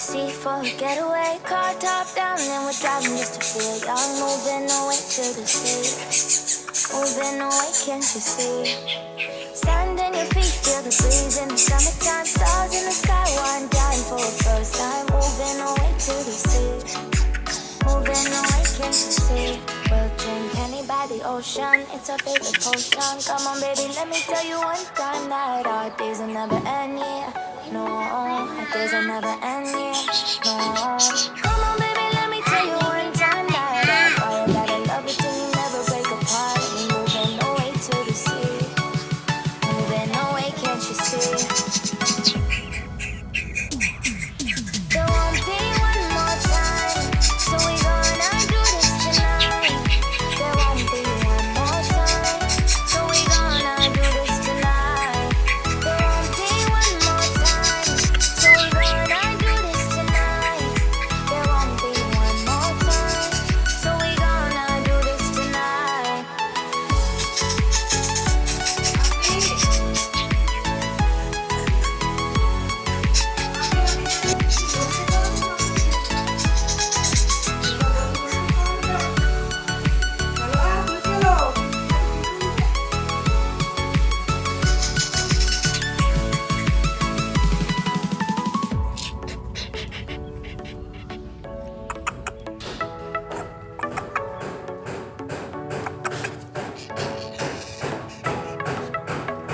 sea for a getaway. Car top down and we're driving just to feel young. Moving away to the sea. Moving away, can't you see? Sand in your feet, feel the breeze in the summertime. Stars in the sky, one dying for a first time. Moving away to the sea. Moving away, can't you see? We'll drink honey by the ocean. It's our favorite potion. Come on, baby, let me tell you one time that our days will never end, yeah. No, our days will never end, yeah. No. Come on, baby, let me tell you one time that our fire that I love it till you never break apart. We moving away to the sea. Moving away, can't you see? There won't be one more time, so we gonna do this tonight. There won't be one more time, so we gonna do this tonight. There won't be one more time, so we gonna do this tonight. There won't be one more time, so we gonna do this tonight.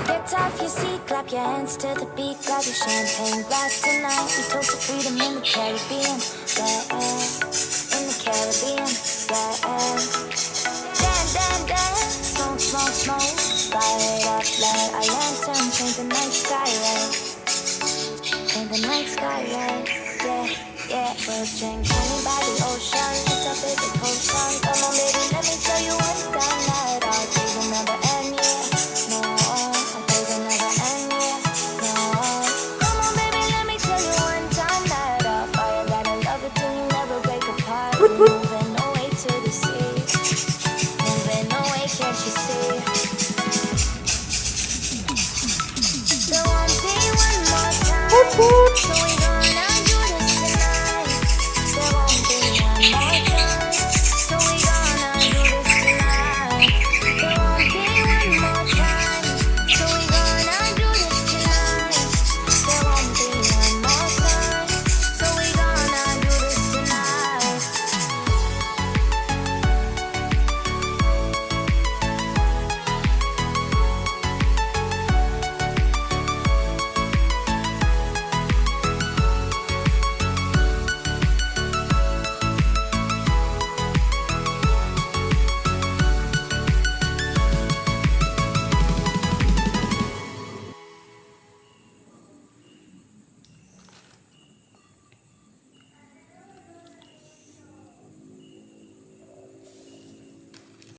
Get off your seat, clap your hands to the beat, grab your champagne glass tonight. We toast to freedom in the Caribbean, yeah, in the Caribbean, yeah. Dance, smoke, smoke, smoke, fire it up, let our lantern paint the night sky red, paint the night sky red, yeah, yeah. We'll drink honey by the ocean.